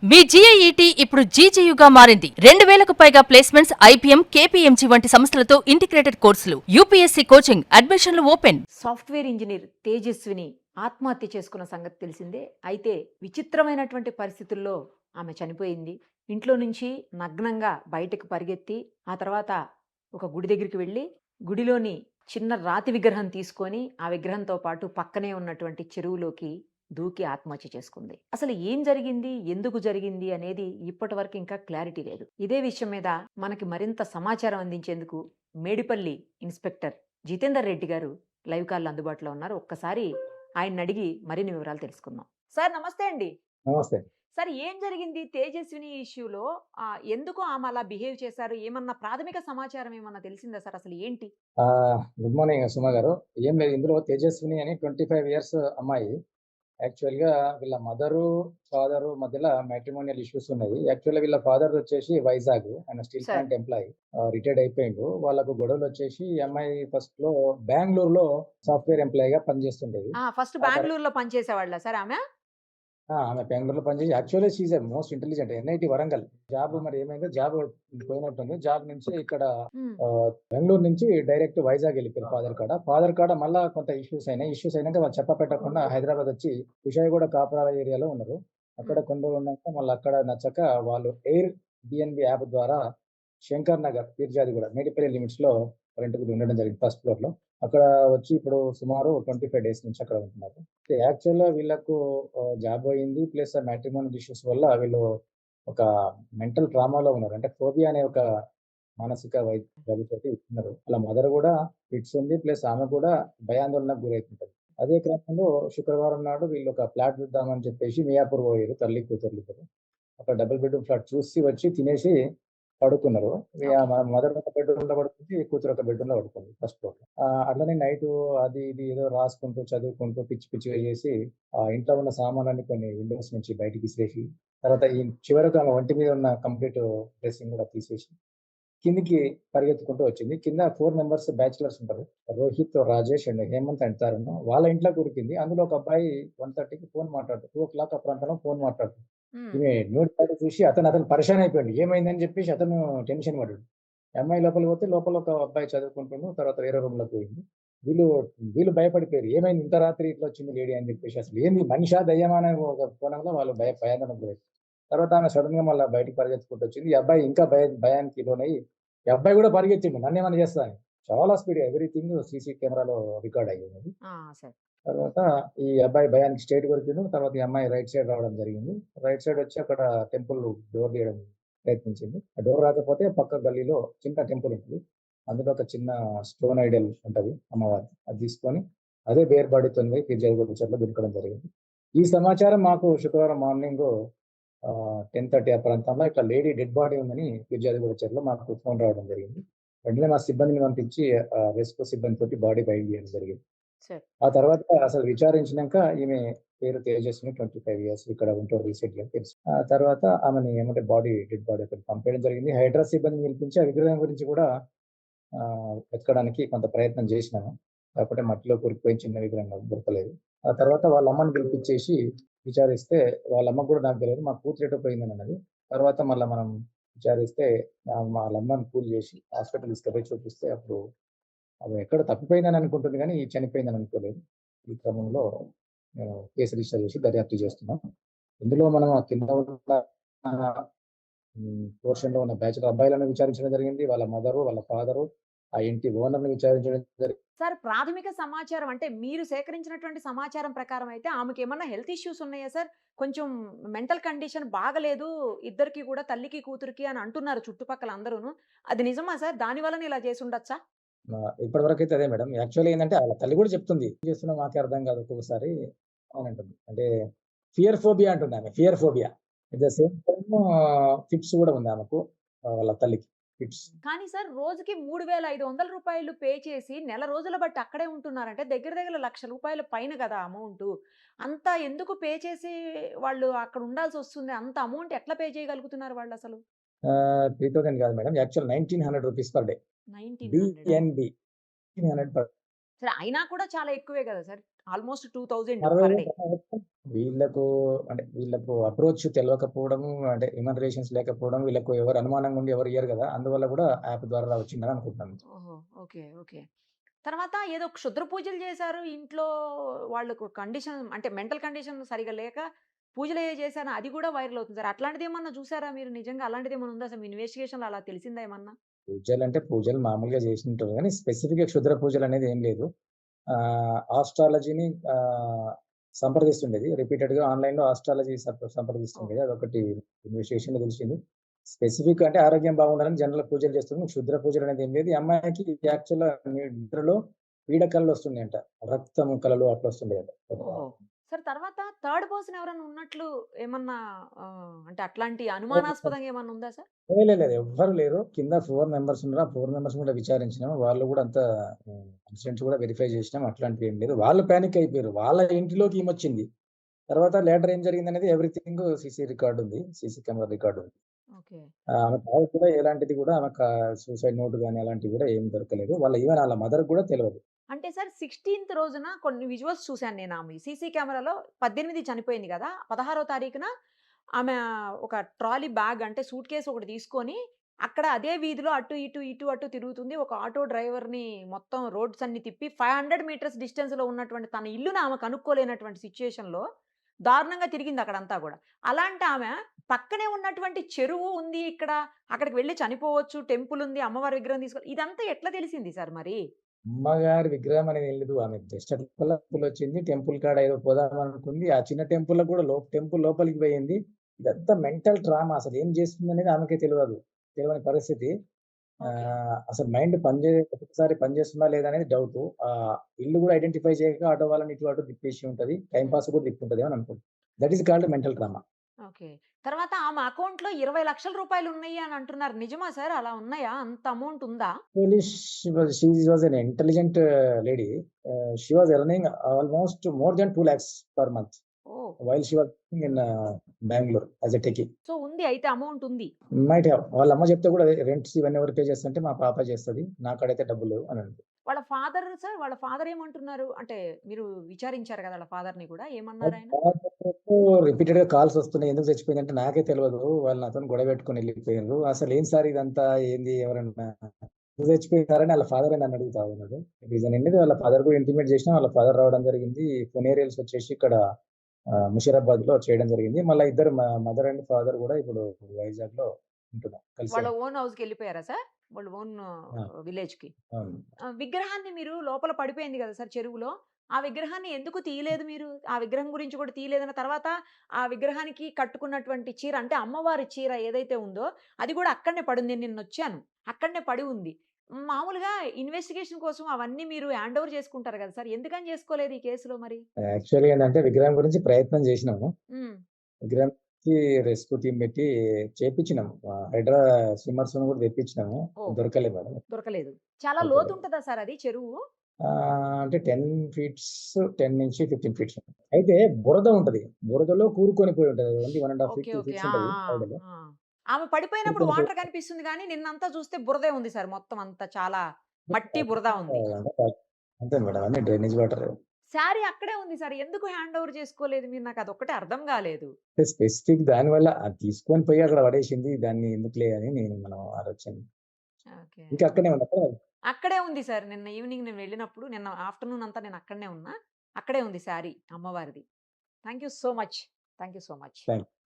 మీ జీఐఈటీ ఇప్పుడు జీజేయుగా మారింది. 2000కు పైగా ప్లేస్మెంట్స్, ఐపీఎం, కేపీఎంజీ వంటి సంస్థలతో ఇంటిగ్రేటెడ్ కోర్సులు. యూపీఎస్సీ కోచింగ్, అడ్మిషన్లు ఓపెన్. సాఫ్ట్వేర్ ఇంజనీర్ తేజస్విని ఆత్మహత్య చేసుకున్న సంగతి తెలిసిందే. అయితే విచిత్రమైనటువంటి పరిస్థితుల్లో ఆమె చనిపోయింది. ఇంట్లో నుంచి నగ్నంగా బయటకు పరిగెత్తి ఆ తర్వాత ఒక గుడి దగ్గరికి వెళ్ళి గుడిలోని చిన్న రాతి విగ్రహం తీసుకొని ఆ విగ్రహంతో పాటు పక్కనే ఉన్నటువంటి చెరువులోకి దూకి ఆత్మహత్య చేసుకుంది. అసలు ఏం జరిగింది, ఎందుకు జరిగింది అనేది ఇప్పటి వరకు ఇంకా క్లారిటీ లేదు. ఇదే విషయం మీద మనకి మరింత సమాచారం అందించేందుకు మేడిపల్లి ఇన్స్పెక్టర్ జితేందర్ రెడ్డి గారు లైవ్ కాల్ అందుబాటులో ఉన్నారు. ఒక్కసారి ఆయన అడిగి మరిన్ని వివరాలు తెలుసుకుందాం. సార్ నమస్తే అండి. నమస్తే. సార్ ఏం జరిగింది తేజస్విని ఇష్యూలో? ఎందుకు ఆమె అలా బిహేవ్ చేశారు? ఏమన్నా ప్రాథమిక సమాచారం ఏమన్నా తెలిసిందా సార్? అసలు ఏంటి? గుడ్ మార్నింగ్ సుమ గారు. ఏం లేదు, ఇందులో తేజస్విని అని 25 ఇయర్స్ అమ్మాయి. యాక్చువల్‌గా వీళ్ళ మదరు, ఫాదరు మధ్యల మ్యాట్రిమోనియల్ ఇష్యూస్ ఉన్నాయి. యాక్చువల్‌గా వీళ్ళ ఫాదర్ వచ్చేసి వైజాగ్. ఆయన steel sir. Plant employee. Retired అయిపోయిండు. వాళ్ళకు గొడవలొచ్చేసి ఈ అమ్మాయి ఫస్ట్‌లో బెంగుళూరులో సాఫ్ట్‌వేర్ ఎంప్లాయీగా పనిచేస్తుండేది. ఫస్ట్ ఆ తర్ బెంగుళూరులో పనిచేసేవాళ్ళా సార్ ఆమె? ఆమె బెంగుళూరులో పనిచేసి actually she is a most intelligent. NIT Warangal. Job మరి ఏమైందో జాబ్ పోయినట్టుంది. జాబ్ నుంచి ఇక్కడ హ్మ్. బెంగుళూరు నుంచి డైరెక్ట్ వైజాగ్ వెళ్ళిపోయారు ఫాదర్ కాడ. ఫాదర్ కాడ మళ్ళా కొంత ఇష్యూస్ అయినాయి. ఇష్యూస్ అయినాక వాళ్ళు చెప్పపెట్టకుండా హైదరాబాద్ వచ్చి కుషాయిగూడ కాపురాల ఏరియాలో ఉన్నారు. అక్కడ హ్మ్. కొన్ని రోజులు ఉన్నాక మళ్ళీ అక్కడ నచ్చక వాళ్ళు ఎయిర్ బిఎన్‌బి యాప్ ద్వారా శంకర్ నగర్, పీర్జాదిగూడ, మేడిపల్లి లిమిట్స్‌లో రెంట్‌కి ఉండడం జరిగింది ఫస్ట్ ఫ్లోర్‌లో. అక్కడ వచ్చి ఇప్పుడు సుమారు 25 డేస్ నుంచి అక్కడ ఉంటున్నారు. యాక్చువల్‌గా వీళ్ళకు జాబ్ పోయింది. ప్లస్ మ్యాట్రిమోనియల్ ఇష్యూస్ వల్ల వీళ్ళు ఒక మెంటల్ ట్రామాలో ఉన్నారు. అంటే ఫోబియా అనే ఒక మానసిక జబ్బుతోటి ఉన్నారు. వాళ్ళ మదర్ గూడా ఫిట్స్ ఉంది. ప్లస్ ఆమె కూడా భయాందోళనకు గురైతుంటది. అదే క్రమంలో శుక్రవారం నాడు వీళ్ళు ఒక ఫ్లాట్ చూద్దామని చెప్పేసి మియాపూర్ పోయారు తల్లి, కూతుర్లిద్దరు. ఒక డబుల్ బెడ్‌రూమ్ ఫ్లాట్ చూసి వచ్చి తినేసి పడుకున్నారు. ఇగ ఓకే. మదర్ ఒక బెడ్‌రూమ్‌లో పడుకుంది. కూతురు ఒక బెడ్‌రూమ్‌లో పడుకుంది ఫస్ట్ ఫ్లోర్‌లో. అట్లనే నైటు అది ఇది ఏదో రాసుకుంటూ, చదువుకుంటూ పిచ్చి పిచ్చిగా చేసి ఇంట్లో ఉన్న సామాన్లన్నీ కొన్ని విండోస్ నుంచి బయటికి విసిరేసి, తర్వాత ఈ చివరకు ఆమె ఒంటి మీద ఉన్న కంప్లీట్ డ్రెస్సింగ్ కూడా తీసేసి, కిందకి పరిగెత్తుకుంటూ వచ్చింది. కింద 4 మెంబర్స్ బ్యాచిలర్స్ ఉంటారు. Rohit, Rajesh and Hemant and Tarun. వాళ్ళ ఇంట్లోకి ఉరికింది. అందులో ఒక అబ్బాయి 1:30కి ఫోన్ మాట్లాడుతూ 2:00 ఆ ప్రాంతంలో ఫోన్ మాట్లాడుతుంది. హ్మ్. ఈమె న్యూడ్ ప్యాడ్ చూసి అతను పరేషాన్ అయిపోయిండు. ఏమైందని చెప్పేసి అతను టెన్షన్ పడ్డాడు. ఈ అమ్మాయి లోపలికి పోతే లోపల ఒక అబ్బాయి చదువుకుంటుండు. తర్వాత వేరే రూమ్‌లోకి పోయింది. వీళ్ళు వీళ్ళు భయపడిపోయారు. ఏమైంది ఇంత రాత్రి ఇట్లా వచ్చింది లేడీ అని చెప్పేసి అసలు ఏంది మనిషా దయ్యమా అనే ఒక కోణంలో వాళ్ళు భయాందోళనకు గురయ్యారు. తర్వాత ఆమె సడెన్‌గా మళ్ళా బయటికి పరిగెత్తుకుంటూ వచ్చింది. ఈ అబ్బాయి ఇంకా భయానికి లోనయ్యి ఈ అబ్బాయి కూడా పరిగెత్తిండు నన్నేమన్నా చేస్తదా అని. చాలా స్పీడ్ ఎవ్రీథింగ్ సీసీ కెమెరాలో రికార్డ్ అయ్యింది. సార్. తర్వాత ఈ అబ్బాయి భయానికి స్ట్రెయిట్ కొరికిండు. తర్వాత ఈ అమ్మాయి రైట్ సైడ్ రావడం జరిగింది. రైట్ సైడ్ వచ్చి అక్కడ టెంపుల్ డోర్ తీయడం ప్రయత్నించింది. ఆ డోర్ రాకపోతే పక్క గల్లీలో చిన్న టెంపుల్ ఉంటది. అందులో ఒక చిన్న స్టోన్ ఐడల్ ఉంటది అమ్మవారిది. అది తీసుకొని అదే బేర్ బాడీతోని పోయి ఫిర్యాదు చెరువులో దునకడం జరిగింది. ఈ సమాచారం మాకు శుక్రవారం మార్నింగు 10:30 ఆ ప్రాంతంలో ఇట్లా లేడీ డెడ్ బాడీ ఉందని ఫిర్యాదుగూడ చెరువులో మాకు ఫోన్ రావడం జరిగింది. వెంటనే మా సిబ్బందిని పంపించి రెస్క్యూ సిబ్బందితోటి బాడీ బయట తీయడం జరిగింది. సార్. ఆ తర్వాత అసలు విచారించినంక ఈమె పేరు తేజస్విని 25 ఇయర్స్ ఇక్కడ ఉంటూ రీసెంట్‌గా తెలుసు. ఆ తర్వాత ఆమెని ఏమంటే డెడ్ బాడీ అక్కడికి పంపేయడం జరిగింది. హైడ్రా సిబ్బందిని పిలిపించి ఆ విగ్రహం గురించి కూడా వెతకడానికి కొంత ప్రయత్నం చేసినాము. కాకపోతే మట్టిలో కూరుకుపోయిన చిన్న విగ్రహం దొరకలేదు. ఆ తర్వాత వాళ్ళ అమ్మని పిలిపించేసి విచారిస్తే వాళ్ళ అమ్మకు కూడా నాకు తెలవదు. మా కూతురు ఎటో పోయిందని అన్నది. తర్వాత మళ్ళా మనం విచారిస్తే వాళ్ళ అమ్మని కూల్ చేసి హాస్పిటల్ తీసుకుపోయి చూపిస్తే అప్పుడు ఆమె ఎక్కడో తప్పిపోయిందని అనుకుంటుంది గానీ, చనిపోయిందని అనుకోలేదు. ఈ క్రమంలో మేము కేసు రిజిస్టర్ చేసి దర్యాప్తు చేస్తున్నాం. ఇందులో మనం ఆ కింద ఉన్న పోర్షన్‌లో ఉన్న బ్యాచ్‌లర్ అబ్బాయిలను విచారించడం జరిగింది. వాళ్ళ మదరు, వాళ్ళ ఫాదరు, ఆ ఇంటి ఓనర్‌ని విచారించడం జరిగింది. సార్ ప్రాథమిక సమాచారం అంటే మీరు సేకరించినటువంటి సమాచారం ప్రకారం అయితే ఆమెకేమన్నా హెల్త్ ఇష్యూస్ ఉన్నాయా సార్? కొంచెం మెంటల్ కండిషన్ బాగలేదు ఇద్దరికీ కూడా తల్లికి, కూతురికి అని అంటున్నారు చుట్టుపక్కల అందరూను. అది నిజమా సార్? దాని వలన ఇలా చేసుండొచ్చా? ఇప్పటివరకైతే అదే మేడం. యాక్చువల్‌గా ఏందంటే ఆళ్ళ తల్లి గూడా చెప్తుంది. ఏం చేస్తున్నావు మాకే అర్థం కాదు ఒక్కొక్కసారి అని అంటుంది. అంటే ఫియర్ ఫోబియా అంటుందామె. Fear phobia. At the same time fits గూడా ఉంది ఆమెకు. వాళ్ళ తల్లికి ఫిట్స్. కానీ సార్ రోజుకి రూ. 3,500 పే చేసి నెల రోజుల బట్టి అక్కడే ఉంటున్నారంటే దగ్గర దగ్గర రూ. 1,00,000 పైన గదా అమౌంటు. అంత ఎందుకు పే చేసి వాళ్ళు అక్కడ ఉండాల్సొస్తుంది? అంత అమౌంట్ ఎట్లా పే చేయగలుగుతున్నారు వాళ్ళసలు? 3000 కాదు మేడం. యాక్చువల్ రూ. 1,900 పర్ డే. 1900 బిఎన్‌బి 1,900 పర్ సరే అయినా కూడా చాలా ఎక్కువే గదా సార్. Almost 2000 60 per day. వీళ్ళకు అంటే వీళ్ళకు అప్రోచ్ తెలవకపోవడము, అంటే హ్యూమన్ రిలేషన్స్ లేకపోవడం, వీళ్ళకు ఎవరు అనుమానంగా ఉండి ఎవరు ఇయ్యరు గదా! అందువల్ల గూడా యాప్ ద్వారా వచ్చిందని అనుకుంటున్నాను. ఓహో! ఓకే. ఓకే. తర్వాత ఏదో క్షుద్ర పూజలు చేశారు. ఇంట్లో వాళ్ళకు కండిషన్ అంటే మెంటల్ కండిషన్ సరిగ్గా లేక పూజలేవో చేశారు. అది కూడా వైరల్ అవుతుంది సార్. అట్లాంటిదేమన్నా చూసారా మీరు? నిజంగా అలాంటిదేమన్నా ఉందా అసలు మీ ఇన్వెస్టిగేషన్‌లో అలా తెలిసిందా ఏమన్నా? పూజలంటే పూజలు మామూలుగా జేసుంటారు గానీ, స్పెసిఫిక్‌గా క్షుద్ర పూజలనేది ఏం లేదు. ఆస్ట్రాలజీని సంప్రదిస్తుండేది. రిపీటెడ్‌గా ఆన్‌లైన్‌లో ఆస్ట్రాలజీ ఓహ్! సంప్రదిస్తుండేది. అదొకటి ఇన్వెస్టిగేషన్‌లో తెలిసింది. స్పెసిఫిక్ అంటే ఆరోగ్యం బాగుండాలని జనరల్ పూజలు చేస్తున్నాం. క్షుద్ర పూజలనేది ఏం లేదు. ఈ అమ్మాయికి యాక్చువల్‌గా నిద్రలో పీడకలలొస్తున్నాయంట. రక్తం కలలు అట్లా వస్తుండేయంట. ఓహో! సార్ తర్వాత థర్డ్ పర్సన్ ఎవరైనా ఉన్నట్లు ఏమన్నా అంటే అట్లాంటి అనుమానాస్పదంగా ఏమన్నా ఉందా సార్? లేదు. ఎవ్వరు లేరు. కింద 4 మెంబర్స్ ఉన్నారు. ఆ 4 మెంబర్స్‌ని కూడా విచారించినాం. వాళ్ళు కూడా అంతా ఇన్సిడెంట్స్ కూడా వెరిఫై చేసినాం. అట్లాంటివి ఏం లేదు. వాళ్ళు పానిక్ అయిపోయారు. వాళ్ళ ఇంటిలోకి ఈమొచ్చింది. తర్వాత లేటర్ ఏం జరిగిందనేది ఎవ్రీథింగ్ సీసీ రికార్డ్ ఉంది. సీసీ కెమెరా రికార్డ్ ఉంది. ఓకే. ఆమె కాల్ కూడా ఎలాంటిది కూడా ఆమెకు సూసైడ్ నోట్ గాని అలాంటివి కూడా ఏమి దొరకలేదు. ఈవెన్ ఆళ్ళ మదర్‌కి కూడా తెలవదు. అంటే సార్ 16థ్ రోజున కొన్ని విజువల్స్ చూసాను నేను ఆమెయి. సీసీ కెమెరాలో 18 చనిపోయింది గదా! 16వ తారీఖున ఆమె ఒక ట్రాలీ బ్యాగ్ అంటే సూట్‌కేస్ ఒకటి తీసుకొని అక్కడ అదే వీధిలో అటు ఇటు, ఇటు అటు తిరుగుతుంది. ఒక ఆటో డ్రైవర్‌ని మొత్తం రోడ్స్ అన్ని తిప్పి 500 మీటర్స్ డిస్టెన్స్‌లో ఉన్నటువంటి తన ఇల్లుని ఆమె కనుక్కోలేనటువంటి సిట్యుయేషన్‌లో దారుణంగా తిరిగింది అక్కడంతా గూడా. అలాంటి ఆమె పక్కనే ఉన్నటువంటి చెరువు ఉంది ఇక్కడ. అక్కడికి వెళ్లి చనిపోవచ్చు. టెంపుల్ ఉంది. అమ్మవారి విగ్రహం ఇదంతా ఎట్లా తెలిసింది సార్ మరి? అమ్మగారి విగ్రహం అనేది ఏం లేదు. ఆమె జస్ట్ అట్లా టెంపులొచ్చింది. టెంపుల్ కాడ ఏదో పోదామనుకుంది. ఆ చిన్న టెంపుల్‌లో కూడా టెంపుల్ లోపలికి పోయింది. ఇదంతా మెంటల్ ట్రామా అసలేం చేస్తుందనేది ఆమెకే తెలవదు. తెలవని పరిస్థితి. ఓకే. అసలు మైండ్ ఒక్కొక్కసారి పనిచేస్తుందా లేదా అనేది డౌటు. ఇల్లు కూడా ఐడెంటిఫై చేయక ఆటో వాళ్ళని ఇటు అటు తిప్పేసి ఉంటది. టైమ్ హ్మ్. పాస్ కూడా తిప్పుకుంటదేమో అని అనుకుంటా. That is called mental trauma. Okay. తర్వాత ఆమె అకౌంట్‌లో 20,00,000 ఉన్నాయి అని అంటున్నారు. నిజమా సార్? అలా ఉన్నాయా? అంత అమౌంట్ ఉందా? Actually, she was an intelligent lady. She was earning almost more than 2 lakhs per month oh! while she was working in Bangalore as a techie. So, ఉంది అయితే అమౌంట్ ఉంది. Might have. వాళ్ళ అమ్మ చెప్తే కూడా రెంట్స్ ఇవన్నీ ఎవరు పే చేస్తారంటే మా పాప చేస్తది. నా కాడైతే డబ్బులు లేవు అని అంది. వాళ్ళ ఫాదర్ సార్? వాళ్ళ ఫాదర్ ఏమంటున్నారు? అంటే మీరు విచారించారు కదా! వాళ్ళ ఫాదర్‌ని కూడా ఏమన్నారాయన? రిపీటెడ్‌గా కాల్స్ వస్తున్నాయి. ఎందుకు చచ్చిపోయిందంటే నాకే తెలవదు. వాళ్ళు నాతోని గొడవ పెట్టుకొని ఎళ్ళిపోయిండ్రు. అసలేంటి సార్ ఇదంతా ఏంది ఎవరన్నా ఎందుకు చచ్చిపోయినారని ఆళ్ళ ఫాదరే నన్ను అడుగుతా ఉన్నాడు. రీజన్ ఏంటిది వాళ్ళ ఫాదర్ కూడా ఇంటిమేట్ చేసినా వాళ్ళ ఫాదర్ రావడం జరిగింది. ఫునేరియల్స్ వచ్చేసి ఇక్కడ ముషీరాబాద్‌లో చేయడం జరిగింది. మళ్ళా ఇద్దరు మదర్ అండ్ ఫాదర్ కూడా ఇప్పుడు వైజాగ్‌లో ఉంటున్నాం. కలిసే వాళ్ళ ఉంటున్నాం. ఓన్ హౌస్‌కెళ్ళిపోయారా సార్? వాళ్ళ ఓన్ ఆ! విలేజ్‌కి. అవును. విగ్రహాన్ని మీరు లోపల పడిపోయింది గదా సార్ చెరువులో. ఆ విగ్రహాన్ని ఎందుకు తీయలేదు మీరు? ఆ విగ్రహం గురించి కూడా తీయలేదన్న తర్వాత ఆ విగ్రహానికి కట్టుకున్నటువంటి చీర అంటే అమ్మవారి చీర ఏదైతే ఉందో అది గూడా అక్కడనే పడుంది. నేను నిన్నొచ్చాను. అక్కడనే పడి ఉంది. మామూలుగా ఇన్వెస్టిగేషన్ కోసం అవన్నీ మీరు హ్యాండ్ ఓవర్ చేసుకుంటారు గదా సార్! ఎందుకని చేసుకోలేదు ఈ కేసులో మరి? యాక్చువల్‌గా ఏందంటే విగ్రహం గురించి ప్రయత్నం చేసినాము. హ్మ్. విగ్రహానికి రెస్క్యూ టీమ్ పెట్టి చేపిచ్చినాం. హైడ్రా స్విమ్మర్స్‌ని కూడా తెప్పించినాము. ఓహ్! దొరకలే మేడం. దొరకలేదు. చాలా దొరకలే. లోతుంటదా సార్ అది చెరువు? అంటే 10 ఫీట్స్ 10-15 ఫీట్స్. అయితే బురద ఉంటది. బురదలో కూరుకొని పోయి ఉంటది. Only 1 ½ feet, okay. 2 okay. Feets ఆ! ఉంటది ఆ! సైడ్‌లో. ఆ! ఆమె పడిపోయినప్పుడు కూరుకొని పోయి వాటర్ కనిపిస్తుంది గానీ, నిన్నంతా చూస్తే బురదే ఉంది సార్. మొత్తం అంతా చాలా మట్టి, బురద ఉంది. అంతే మేడం. అన్నీ డ్రైనేజ్ వాటరే. శారీ అక్కడే ఉంది సార్. ఎందుకు హ్యాండ్ ఓవర్ చేసుకోలేదు మీరు? నాకదొక్కటే అర్థం గాలేదు. అంటే స్పెసిఫిక్ దానివల్ల అది తీసుకొని పోయి అక్కడ పడేసింది. దాన్ని ఎందుకులే అని మనం ఆలోచన. ఓకే. ఇంకా అక్కడే ఉంది. అక్కడ అక్కడే ఉంది సార్. నిన్న ఈవెనింగ్ నేను వెళ్ళినప్పుడు, నిన్న ఆఫ్టర్‌నూన్ అంతా నేను అక్కడనే ఉన్నా. అక్కడే ఉంది శారీ అమ్మవారిది. Thank you so much. Thank you so much. Thank